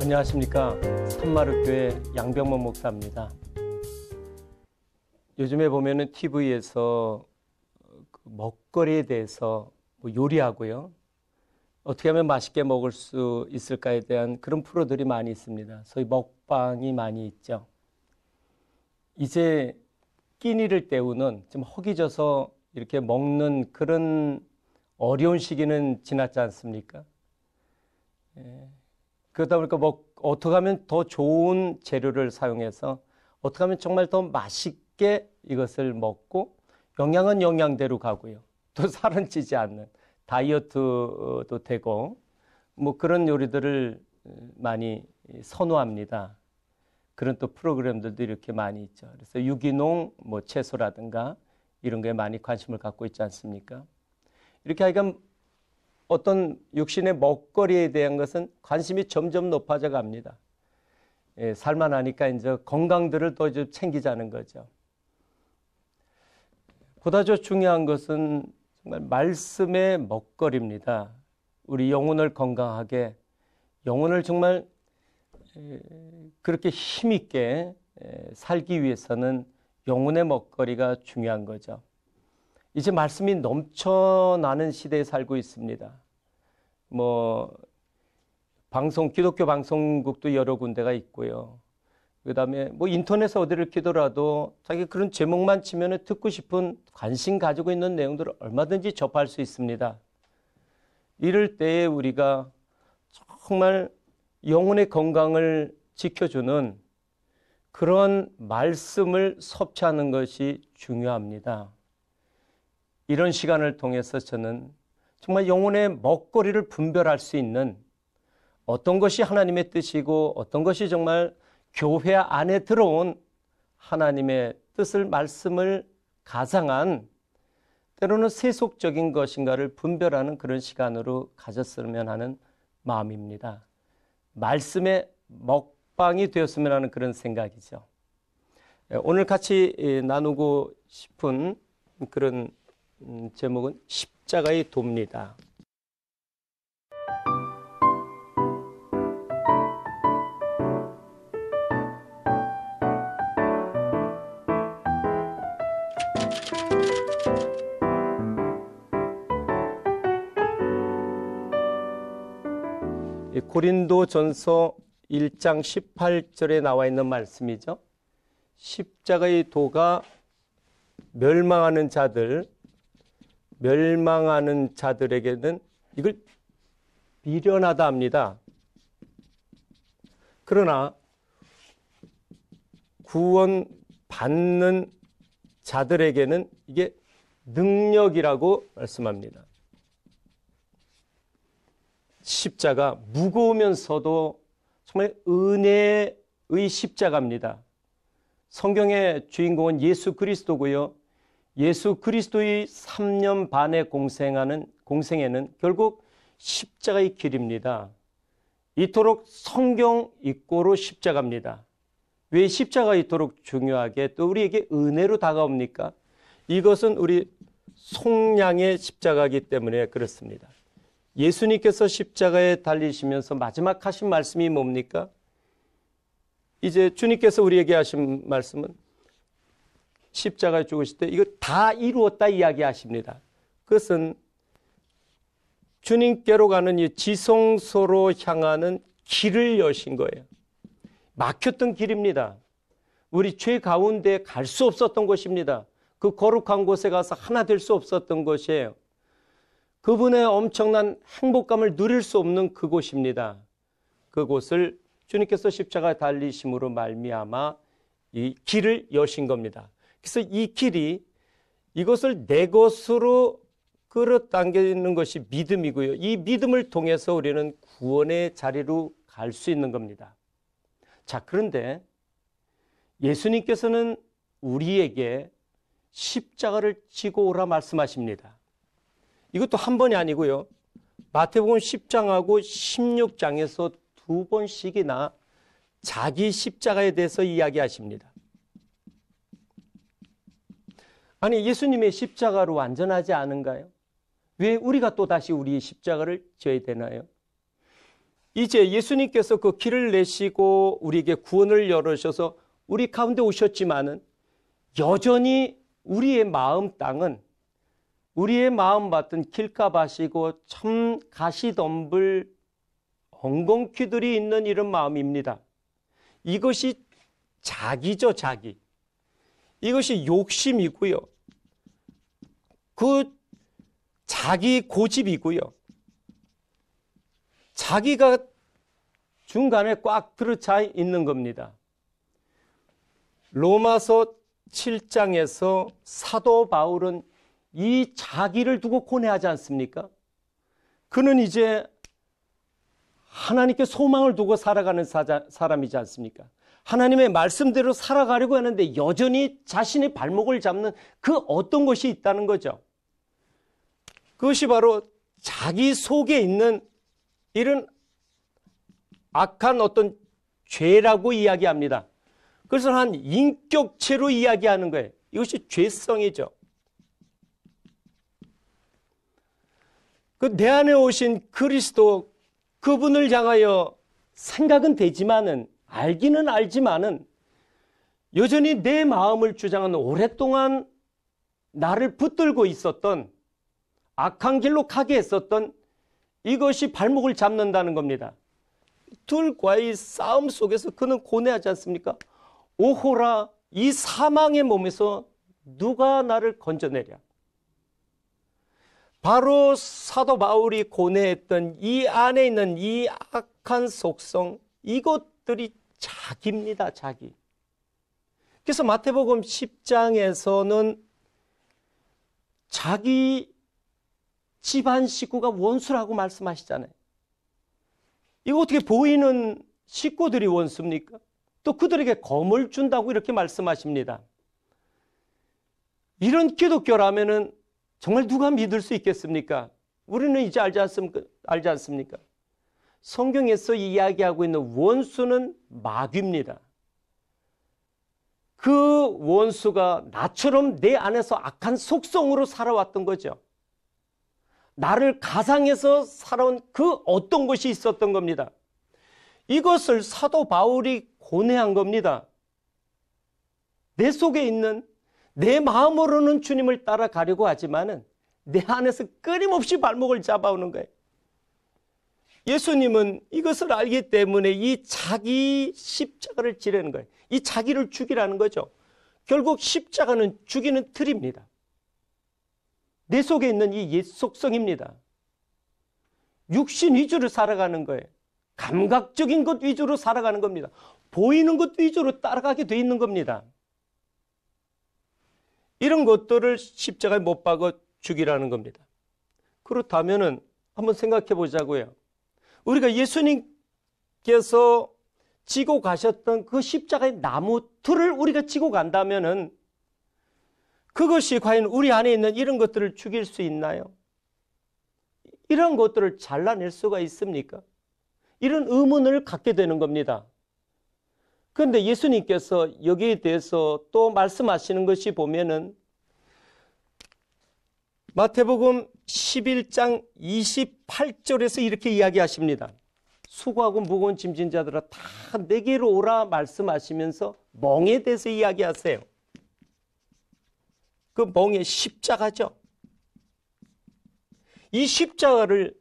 안녕하십니까. 산마르교회 양병모 목사입니다. 요즘에 보면은 TV에서 먹거리에 대해서 요리하고요, 어떻게 하면 맛있게 먹을 수 있을까에 대한 그런 프로들이 많이 있습니다. 소위 먹방이 많이 있죠. 이제 끼니를 때우는, 좀 허기져서 이렇게 먹는 그런 어려운 시기는 지났지 않습니까? 그러다 보니까 어떻게 하면 더 좋은 재료를 사용해서 어떻게 하면 정말 더 맛있게 이것을 먹고 영양은 영양대로 가고요, 또 살은 찌지 않는 다이어트도 되고 그런 요리들을 많이 선호합니다. 그런 또 프로그램들도 이렇게 많이 있죠. 그래서 유기농 채소라든가 이런 거에 많이 관심을 갖고 있지 않습니까? 이렇게 하여간 어떤 육신의 먹거리에 대한 것은 관심이 점점 높아져 갑니다. 살만하니까 이제 건강들을 더 좀 챙기자는 거죠. 보다 더 중요한 것은 정말 말씀의 먹거리입니다. 우리 영혼을 건강하게, 영혼을 정말 그렇게 힘있게 살기 위해서는 영혼의 먹거리가 중요한 거죠. 이제 말씀이 넘쳐나는 시대에 살고 있습니다. 기독교 방송국도 여러 군데가 있고요. 그 다음에 인터넷에 어디를 키더라도 자기 그런 제목만 치면 듣고 싶은, 관심 가지고 있는 내용들을 얼마든지 접할 수 있습니다. 이럴 때에 우리가 정말 영혼의 건강을 지켜주는 그런 말씀을 섭취하는 것이 중요합니다. 이런 시간을 통해서 저는 정말 영혼의 먹거리를 분별할 수 있는, 어떤 것이 하나님의 뜻이고 어떤 것이 정말 교회 안에 들어온 하나님의 뜻을, 말씀을 가장한, 때로는 세속적인 것인가를 분별하는 그런 시간으로 가졌으면 하는 마음입니다. 말씀의 먹방이 되었으면 하는 그런 생각이죠. 오늘 같이 나누고 싶은 그런 제목은 십자가의 도입니다. 고린도전서 1장 18절에 나와 있는 말씀이죠. 십자가의 도가 멸망하는 자들에게는 이걸 미련하다 합니다. 그러나 구원 받는 자들에게는 이게 능력이라고 말씀합니다. 십자가, 무거우면서도 정말 은혜의 십자가입니다. 성경의 주인공은 예수 그리스도고요. 예수 그리스도의 3년 반의 공생에는 결국 십자가의 길입니다. 이토록 성경 읽고로 십자가입니다. 왜 십자가가 이토록 중요하게 또 우리에게 은혜로 다가옵니까? 이것은 우리 속량의 십자가이기 때문에 그렇습니다. 예수님께서 십자가에 달리시면서 마지막 하신 말씀이 뭡니까? 이제 주님께서 우리에게 하신 말씀은 십자가에 죽으실 때 이거 다 이루었다 이야기하십니다. 그것은 주님께로 가는 이 지성소로 향하는 길을 여신 거예요. 막혔던 길입니다. 우리 죄 가운데 갈 수 없었던 곳입니다. 그 거룩한 곳에 가서 하나 될 수 없었던 곳이에요. 그분의 엄청난 행복감을 누릴 수 없는 그곳입니다. 그곳을 주님께서 십자가에 달리심으로 말미암아 이 길을 여신 겁니다. 그래서 이 길이, 이것을 내 것으로 끌어당기는 것이 믿음이고요. 이 믿음을 통해서 우리는 구원의 자리로 갈 수 있는 겁니다. 자, 그런데 예수님께서는 우리에게 십자가를 지고 오라 말씀하십니다. 이것도 한 번이 아니고요. 마태복음 10장하고 16장에서 2번씩이나 자기 십자가에 대해서 이야기하십니다. 아니, 예수님의 십자가로 완전하지 않은가요? 왜 우리가 또다시 우리의 십자가를 져야 되나요? 이제 예수님께서 그 길을 내시고 우리에게 구원을 열으셔서 우리 가운데 오셨지만은 여전히 우리의 마음 땅은 우리의 마음밭은 길가밭이고 참 가시덤불 엉겅퀴들이 있는 이런 마음입니다. 이것이 자기죠, 자기. 이것이 욕심이고요. 그 자기 고집이고요. 자기가 중간에 꽉 들어차 있는 겁니다. 로마서 7장에서 사도 바울은 이 자기를 두고 고뇌하지 않습니까? 그는 이제 하나님께 소망을 두고 살아가는 사람이지 않습니까? 하나님의 말씀대로 살아가려고 하는데 여전히 자신의 발목을 잡는 그 어떤 것이 있다는 거죠. 그것이 바로 자기 속에 있는 이런 악한 어떤 죄라고 이야기합니다. 그래서 한 인격체로 이야기하는 거예요. 이것이 죄성이죠. 그 내 안에 오신 그리스도, 그분을 향하여 생각은 되지만은, 알기는 알지만은 여전히 내 마음을 주장하는 오랫동안 나를 붙들고 있었던 악한 길로 가게 했었던 이것이 발목을 잡는다는 겁니다. 둘과의 싸움 속에서 그는 고뇌하지 않습니까? 오호라, 이 사망의 몸에서 누가 나를 건져내랴. 바로 사도 바울이 고뇌했던 이 안에 있는 이 악한 속성, 이것들이 자기입니다, 자기. 그래서 마태복음 10장에서는 자기 집안 식구가 원수라고 말씀하시잖아요. 이거 어떻게 보이는 식구들이 원수입니까? 또 그들에게 검을 준다고 이렇게 말씀하십니다. 이런 기독교라면은 정말 누가 믿을 수 있겠습니까? 우리는 이제 알지 않습니까? 성경에서 이야기하고 있는 원수는 마귀입니다. 그 원수가 나처럼 내 안에서 악한 속성으로 살아왔던 거죠. 나를 가상해서 살아온 그 어떤 것이 있었던 겁니다. 이것을 사도 바울이 고뇌한 겁니다. 내 속에 있는, 내 마음으로는 주님을 따라가려고 하지만은 내 안에서 끊임없이 발목을 잡아오는 거예요. 예수님은 이것을 알기 때문에 이 자기 십자가를 지라는 거예요. 이 자기를 죽이라는 거죠. 결국 십자가는 죽이는 틀입니다. 내 속에 있는 이 옛 속성입니다. 육신 위주로 살아가는 거예요. 감각적인 것 위주로 살아가는 겁니다. 보이는 것 위주로 따라가게 돼 있는 겁니다. 이런 것들을 십자가에 못 박아 죽이라는 겁니다. 그렇다면은 한번 생각해 보자고요. 우리가 예수님께서 지고 가셨던 그 십자가의 나무 틀을 우리가 지고 간다면은 그것이 과연 우리 안에 있는 이런 것들을 죽일 수 있나요? 이런 것들을 잘라낼 수가 있습니까? 이런 의문을 갖게 되는 겁니다. 그런데 예수님께서 여기에 대해서 또 말씀하시는 것이 보면은 마태복음 11장 28절에서 이렇게 이야기하십니다. 수고하고 무거운 짐진 자들아 다 내게로 오라 말씀하시면서 멍에 대해서 이야기하세요. 그 멍의 십자가죠. 이 십자가를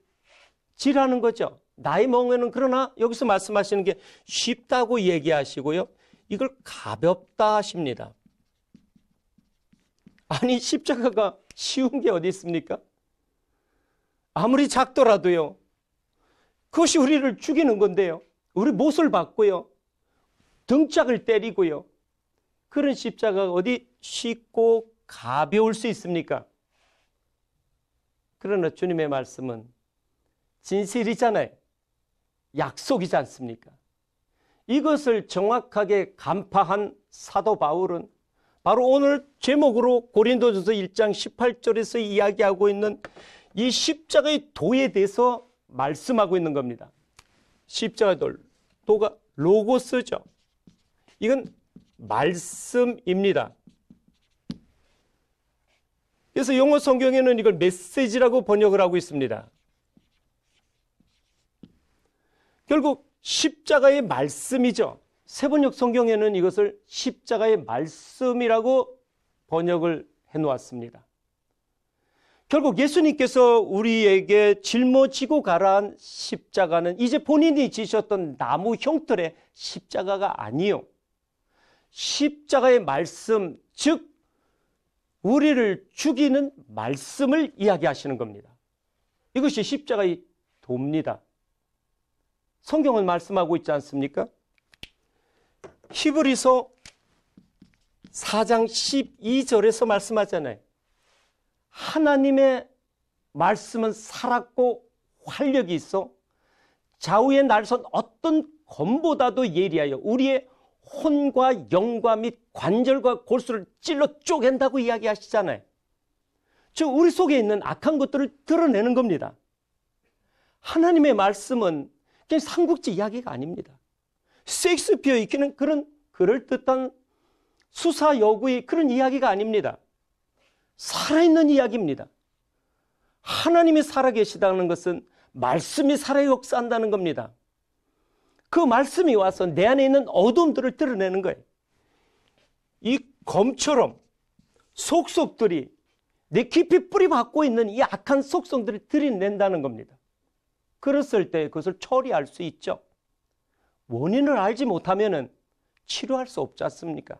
지라는 거죠. 나의 멍에는 그러나 여기서 말씀하시는 게 쉽다고 얘기하시고요. 이걸 가볍다 하십니다. 아니 십자가가 쉬운 게 어디 있습니까? 아무리 작더라도요. 그것이 우리를 죽이는 건데요. 우리 못을 박고요. 등짝을 때리고요. 그런 십자가가 어디 쉽고 가벼울 수 있습니까? 그러나 주님의 말씀은 진실이잖아요. 약속이지 않습니까? 이것을 정확하게 간파한 사도 바울은 바로 오늘 제목으로 고린도전서 1장 18절에서 이야기하고 있는 이 십자가의 도에 대해서 말씀하고 있는 겁니다. 십자가의 도가 로고스죠. 이건 말씀입니다. 그래서 영어 성경에는 이걸 메시지라고 번역을 하고 있습니다. 결국 십자가의 말씀이죠. 세번역 성경에는 이것을 십자가의 말씀이라고 번역을 해놓았습니다. 결국 예수님께서 우리에게 짊어지고 가라한 십자가는 이제 본인이 지셨던 나무 형틀의 십자가가 아니요, 십자가의 말씀, 즉 우리를 죽이는 말씀을 이야기하시는 겁니다. 이것이 십자가의 도입니다. 성경은 말씀하고 있지 않습니까? 히브리서 4장 12절에서 말씀하잖아요. 하나님의 말씀은 살았고 활력이 있어 좌우의 날선 어떤 검보다도 예리하여 우리의 혼과 영과 및 관절과 골수를 찔러 쪼갠다고 이야기하시잖아요. 즉 우리 속에 있는 악한 것들을 드러내는 겁니다. 하나님의 말씀은 그냥 삼국지 이야기가 아닙니다. 셰익스피어에 있기는 그런 그럴듯한 수사 여구의 그런 이야기가 아닙니다. 살아있는 이야기입니다. 하나님이 살아계시다는 것은 말씀이 살아 역사한다는 겁니다. 그 말씀이 와서 내 안에 있는 어둠들을 드러내는 거예요. 이 검처럼 속속들이 내 깊이 뿌리 박고 있는 이 악한 속성들을 들이낸다는 겁니다. 그랬을 때 그것을 처리할 수 있죠. 원인을 알지 못하면 치료할 수 없지 않습니까?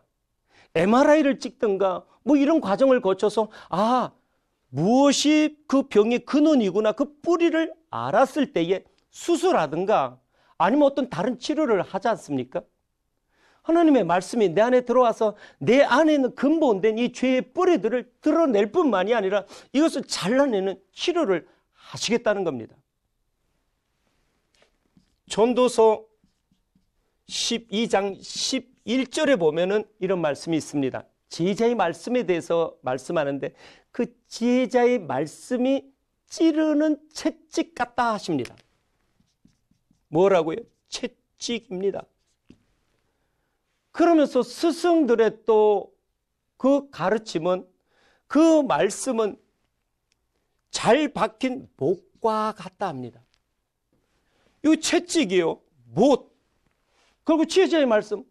MRI를 찍든가 뭐 이런 과정을 거쳐서 무엇이 그 병의 근원이구나, 그 뿌리를 알았을 때에 수술하든가 아니면 어떤 다른 치료를 하지 않습니까? 하나님의 말씀이 내 안에 들어와서 내 안에 있는 근본된 이 죄의 뿌리들을 드러낼 뿐만이 아니라 이것을 잘라내는 치료를 하시겠다는 겁니다. 전도서 12장 11절에 보면은 이런 말씀이 있습니다. 제자의 말씀에 대해서 말씀하는데 그 제자의 말씀이 찌르는 채찍 같다 하십니다. 뭐라고요? 채찍입니다. 그러면서 스승들의 또 그 가르침은, 그 말씀은 잘 박힌 못과 같다 합니다. 이 채찍이요, 못. 그리고 제자의 말씀,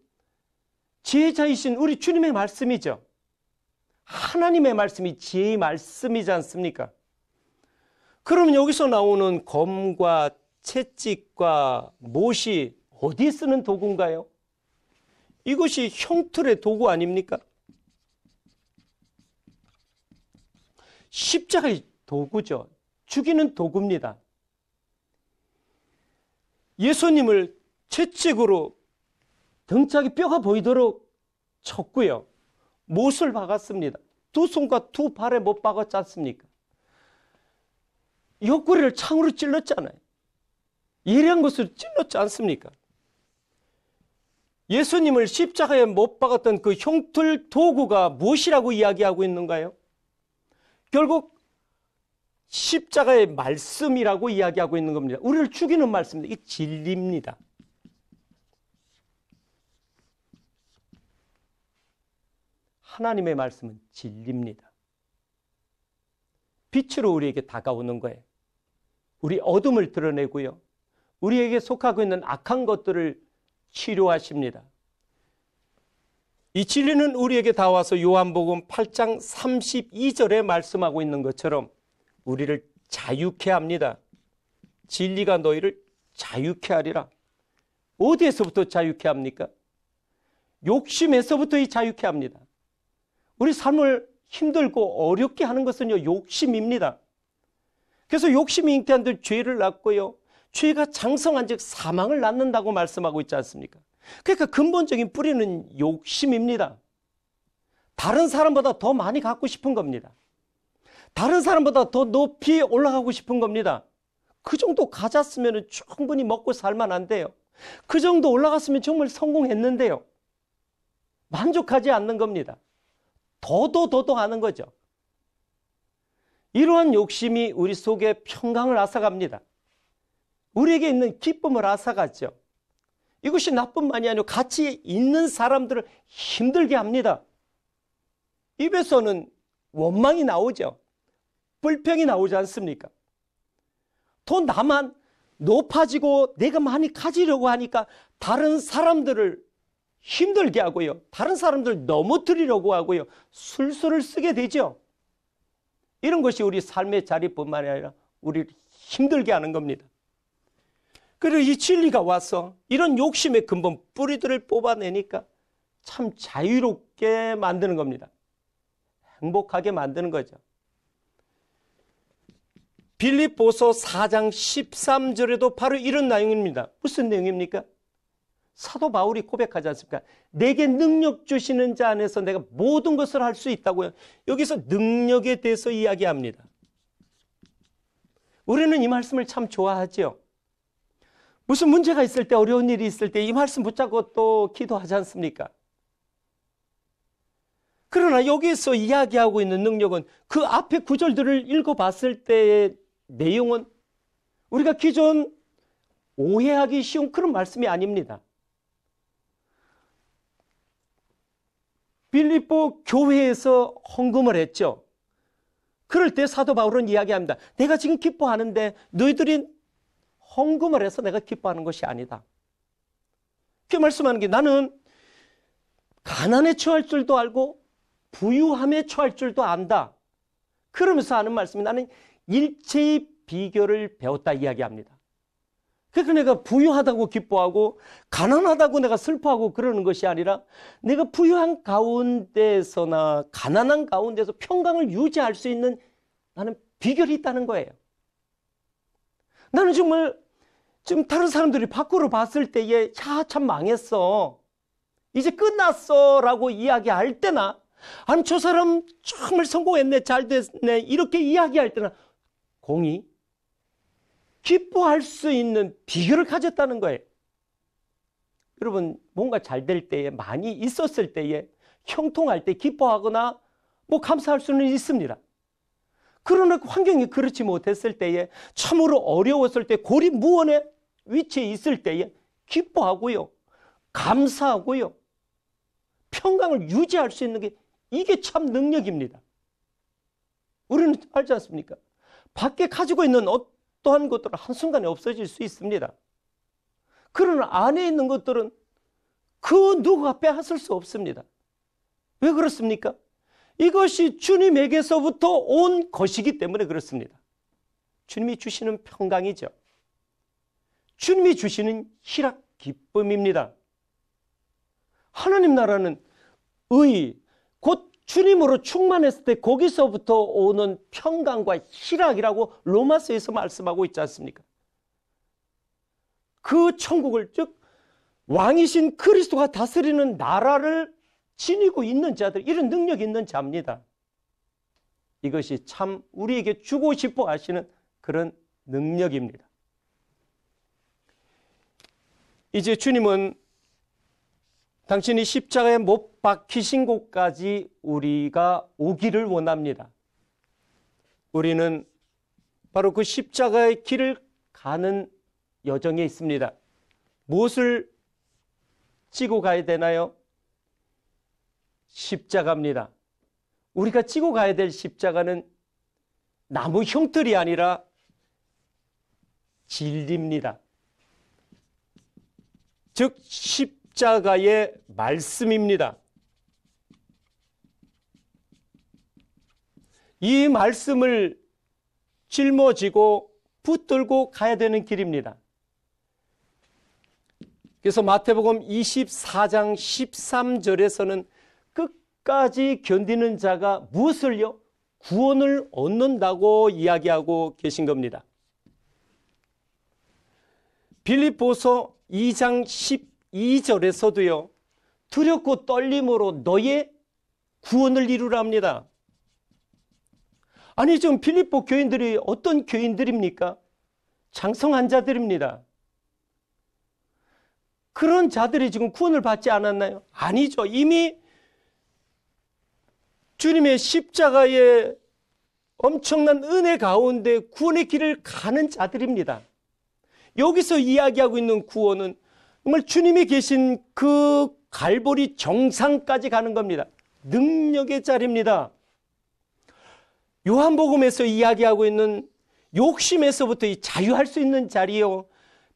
제자이신 우리 주님의 말씀이죠. 하나님의 말씀이 제 말씀이지 않습니까? 그럼 여기서 나오는 검과 채찍과 못이 어디에 쓰는 도구인가요? 이것이 형틀의 도구 아닙니까? 십자가의 도구죠. 죽이는 도구입니다. 예수님을 채찍으로 등짝에 뼈가 보이도록 쳤고요. 못을 박았습니다. 두 손과 두 발에 못 박았지 않습니까? 옆구리를 창으로 찔렀잖아요. 예리한 것으로 찔렀지 않습니까? 예수님을 십자가에 못 박았던 그 형틀 도구가 무엇이라고 이야기하고 있는가요? 결국 십자가의 말씀이라고 이야기하고 있는 겁니다. 우리를 죽이는 말씀입니다. 이 진리입니다. 하나님의 말씀은 진리입니다. 빛으로 우리에게 다가오는 거예요. 우리 어둠을 드러내고요, 우리에게 속하고 있는 악한 것들을 치료하십니다. 이 진리는 우리에게 다와서 요한복음 8장 32절에 말씀하고 있는 것처럼 우리를 자유케 합니다. 진리가 너희를 자유케 하리라. 어디에서부터 자유케 합니까? 욕심에서부터 자유케 합니다. 우리 삶을 힘들고 어렵게 하는 것은요, 욕심입니다. 그래서 욕심이 잉태한 들 죄를 낳고요, 죄가 장성한 즉 사망을 낳는다고 말씀하고 있지 않습니까? 그러니까 근본적인 뿌리는 욕심입니다. 다른 사람보다 더 많이 갖고 싶은 겁니다. 다른 사람보다 더 높이 올라가고 싶은 겁니다. 그 정도 가졌으면 충분히 먹고 살만한데요, 그 정도 올라갔으면 정말 성공했는데요, 만족하지 않는 겁니다. 더도 하는 거죠. 이러한 욕심이 우리 속에 평강을 앗아갑니다. 우리에게 있는 기쁨을 앗아가죠. 이것이 나뿐만이 아니라 같이 있는 사람들을 힘들게 합니다. 입에서는 원망이 나오죠. 불평이 나오지 않습니까? 또 나만 높아지고 내가 많이 가지려고 하니까 다른 사람들을 힘들게 하고요. 다른 사람들 넘어뜨리려고 하고요. 술수를 쓰게 되죠. 이런 것이 우리 삶의 자리뿐만 아니라 우리를 힘들게 하는 겁니다. 그리고 이 진리가 와서 이런 욕심의 근본 뿌리들을 뽑아내니까 참 자유롭게 만드는 겁니다. 행복하게 만드는 거죠. 빌립보서 4장 13절에도 바로 이런 내용입니다. 무슨 내용입니까? 사도 바울이 고백하지 않습니까? 내게 능력 주시는 자 안에서 내가 모든 것을 할 수 있다고요. 여기서 능력에 대해서 이야기합니다. 우리는 이 말씀을 참 좋아하죠. 무슨 문제가 있을 때, 어려운 일이 있을 때 이 말씀 붙잡고 또 기도하지 않습니까? 그러나 여기서 이야기하고 있는 능력은 그 앞에 구절들을 읽어봤을 때의 내용은 우리가 기존 오해하기 쉬운 그런 말씀이 아닙니다. 빌립보 교회에서 헌금을 했죠. 그럴 때 사도 바울은 이야기합니다. 내가 지금 기뻐하는데 너희들이 헌금을 해서 내가 기뻐하는 것이 아니다. 그 말씀하는 게 나는 가난에 처할 줄도 알고 부유함에 처할 줄도 안다. 그러면서 하는 말씀이 나는 일체의 비결을 배웠다 이야기합니다. 그러니까 내가 부유하다고 기뻐하고 가난하다고 내가 슬퍼하고 그러는 것이 아니라 내가 부유한 가운데서나 가난한 가운데서 평강을 유지할 수 있는 나는 비결이 있다는 거예요. 나는 정말 지금 다른 사람들이 밖으로 봤을 때에 야, 참 망했어. 이제 끝났어 라고 이야기할 때나 아니 저 사람 정말 성공했네 잘 됐네 이렇게 이야기할 때나 공이 기뻐할 수 있는 비결을 가졌다는 거예요. 여러분 뭔가 잘 될 때에 많이 있었을 때에 형통할 때 기뻐하거나 뭐 감사할 수는 있습니다. 그러나 환경이 그렇지 못했을 때에 참으로 어려웠을 때 고립무원의 위치에 있을 때에 기뻐하고요. 감사하고요. 평강을 유지할 수 있는 게 이게 참 능력입니다. 우리는 알지 않습니까? 밖에 가지고 있는 어떠한 것들은 한순간에 없어질 수 있습니다. 그러나 안에 있는 것들은 그 누구가 빼앗을 수 없습니다. 왜 그렇습니까? 이것이 주님에게서부터 온 것이기 때문에 그렇습니다. 주님이 주시는 평강이죠. 주님이 주시는 희락, 기쁨입니다. 하나님 나라는 의, 곧 주님으로 충만했을 때 거기서부터 오는 평강과 희락이라고 로마서에서 말씀하고 있지 않습니까? 그 천국을 즉 왕이신 그리스도가 다스리는 나라를 지니고 있는 자들, 이런 능력이 있는 자입니다. 이것이 참 우리에게 주고 싶어 하시는 그런 능력입니다. 이제 주님은 당신이 십자가에 못 박히신 곳까지 우리가 오기를 원합니다. 우리는 바로 그 십자가의 길을 가는 여정에 있습니다. 무엇을 지고 가야 되나요? 십자가입니다. 우리가 지고 가야 될 십자가는 나무 형틀이 아니라 진리입니다. 즉 십자가의 말씀입니다. 이 말씀을 짊어지고 붙들고 가야 되는 길입니다. 그래서 마태복음 24장 13절에서는 끝까지 견디는 자가 무엇을요? 구원을 얻는다고 이야기하고 계신 겁니다. 빌립보서 2장 12절에서도요. 두렵고 떨림으로 너의 구원을 이루랍니다. 아니 지금 빌립보 교인들이 어떤 교인들입니까? 장성한 자들입니다. 그런 자들이 지금 구원을 받지 않았나요? 아니죠. 이미 주님의 십자가의 엄청난 은혜 가운데 구원의 길을 가는 자들입니다. 여기서 이야기하고 있는 구원은 정말 주님이 계신 그 갈보리 정상까지 가는 겁니다. 능력의 자리입니다. 요한복음에서 이야기하고 있는 욕심에서부터 자유할 수 있는 자리요.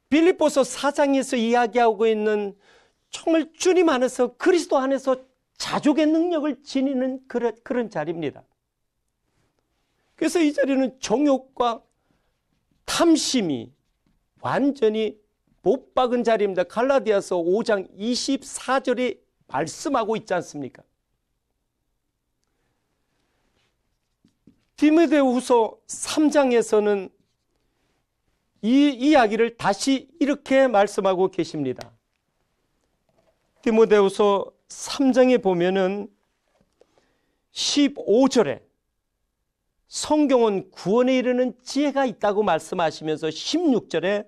빌립보서 4장에서 이야기하고 있는 정말 주님 안에서 그리스도 안에서 자족의 능력을 지니는 그런 자리입니다. 그래서 이 자리는 정욕과 탐심이 완전히 못 박은 자리입니다. 갈라디아서 5장 24절에 말씀하고 있지 않습니까? 디모데후서 3장에서는 이 이야기를 다시 이렇게 말씀하고 계십니다. 디모데후서 3장에 보면은 15절에 성경은 구원에 이르는 지혜가 있다고 말씀하시면서 16절에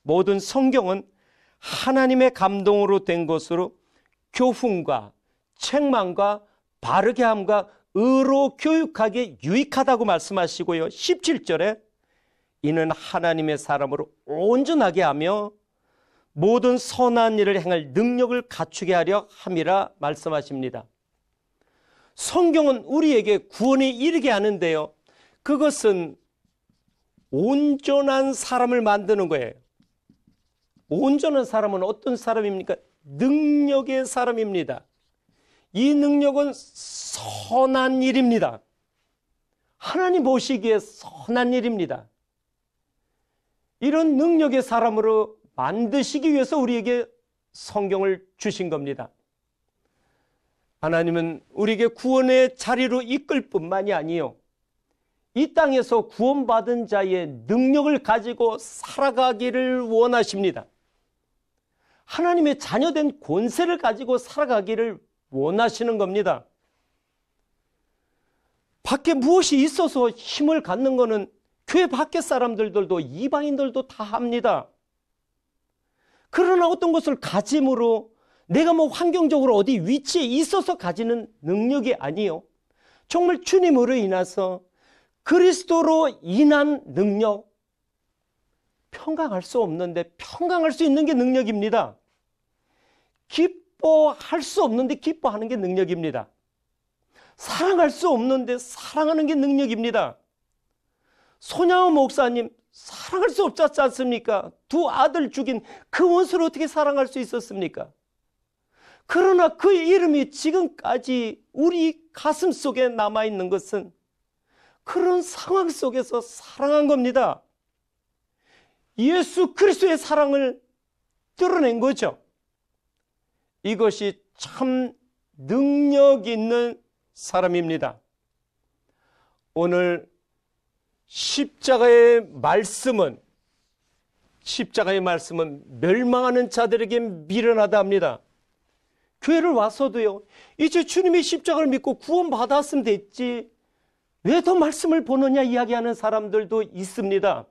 모든 성경은 하나님의 감동으로 된 것으로 교훈과 책망과 바르게 함과 의로 교육하기에 유익하다고 말씀하시고요. 17절에 이는 하나님의 사람으로 온전하게 하며 모든 선한 일을 행할 능력을 갖추게 하려 함이라 말씀하십니다. 성경은 우리에게 구원에 이르게 하는데요. 그것은 온전한 사람을 만드는 거예요. 온전한 사람은 어떤 사람입니까? 능력의 사람입니다. 이 능력은 선한 일입니다. 하나님 보시기에 선한 일입니다. 이런 능력의 사람으로 만드시기 위해서 우리에게 성경을 주신 겁니다. 하나님은 우리에게 구원의 자리로 이끌 뿐만이 아니요, 이 땅에서 구원받은 자의 능력을 가지고 살아가기를 원하십니다. 하나님의 자녀된 권세를 가지고 살아가기를 원하시는 겁니다. 밖에 무엇이 있어서 힘을 갖는 것은 교회 밖에 사람들도 이방인들도 다 합니다. 그러나 어떤 것을 가짐으로 내가 뭐 환경적으로 어디 위치에 있어서 가지는 능력이 아니요, 정말 주님으로 인해서 그리스도로 인한 능력, 평강할 수 없는데 평강할 수 있는 게 능력입니다. 기뻐할 수 없는데 기뻐하는 게 능력입니다. 사랑할 수 없는데 사랑하는 게 능력입니다. 손양호 목사님 사랑할 수 없지 않습니까? 두 아들 죽인 그 원수를 어떻게 사랑할 수 있었습니까? 그러나 그 이름이 지금까지 우리 가슴 속에 남아있는 것은 그런 상황 속에서 사랑한 겁니다. 예수 그리스도의 사랑을 드러낸 거죠. 이것이 참 능력 있는 사람입니다. 오늘 십자가의 말씀은 멸망하는 자들에게 미련하다 합니다. 교회를 와서도요, 이제 주님이 십자가를 믿고 구원받았으면 됐지 왜 더 말씀을 보느냐 이야기하는 사람들도 있습니다.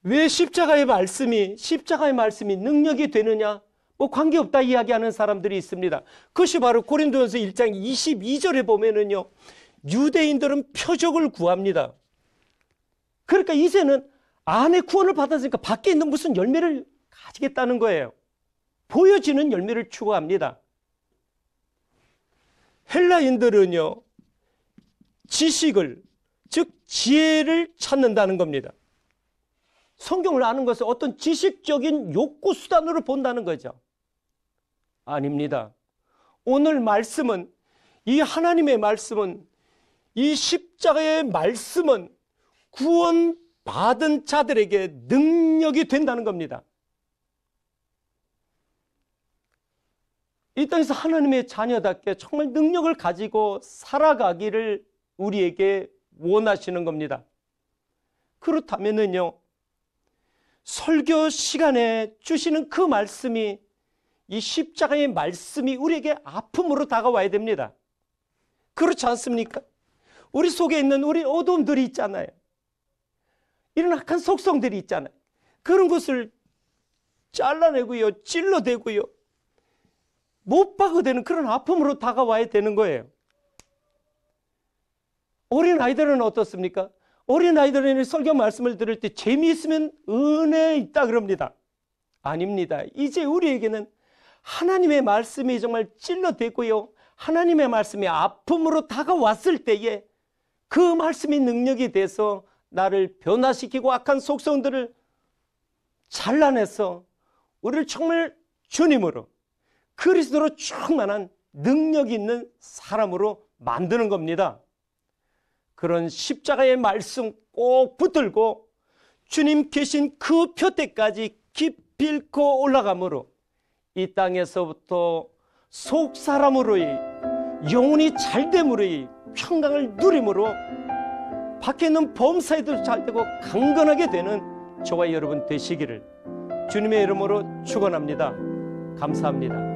왜 십자가의 말씀이 능력이 되느냐, 뭐 관계없다 이야기하는 사람들이 있습니다. 그것이 바로 고린도전서 1장 22절에 보면은요, 유대인들은 표적을 구합니다. 그러니까 이제는 안에 구원을 받았으니까 밖에 있는 무슨 열매를 가지겠다는 거예요. 보여지는 열매를 추구합니다. 헬라인들은요, 지식을, 즉 지혜를 찾는다는 겁니다. 성경을 아는 것을 어떤 지식적인 욕구 수단으로 본다는 거죠. 아닙니다. 오늘 말씀은, 이 하나님의 말씀은, 이 십자가의 말씀은 구원받은 자들에게 능력이 된다는 겁니다. 이 땅에서 하나님의 자녀답게 정말 능력을 가지고 살아가기를 우리에게 원하시는 겁니다. 그렇다면은요, 설교 시간에 주시는 그 말씀이, 이 십자가의 말씀이 우리에게 아픔으로 다가와야 됩니다. 그렇지 않습니까? 우리 속에 있는 우리 어둠들이 있잖아요. 이런 악한 속성들이 있잖아요. 그런 것을 잘라내고요, 찔러대고요, 못 박아대는 그런 아픔으로 다가와야 되는 거예요. 어린아이들은 어떻습니까? 어린아이들은 설교 말씀을 들을 때 재미있으면 은혜 있다 그럽니다. 아닙니다. 이제 우리에게는 하나님의 말씀이 정말 찔러대고요, 하나님의 말씀이 아픔으로 다가왔을 때에 그 말씀이 능력이 돼서 나를 변화시키고 악한 속성들을 잘라내서 우리를 정말 주님으로 그리스도로 충만한 능력 있는 사람으로 만드는 겁니다. 그런 십자가의 말씀 꼭 붙들고 주님 계신 그 표대까지 기필코 올라가므로 이 땅에서부터 속사람으로의 영혼이 잘됨으로의 평강을 누림으로 밖에 있는 범사에도 잘되고 강건하게 되는 저와 여러분 되시기를 주님의 이름으로 축원합니다. 감사합니다.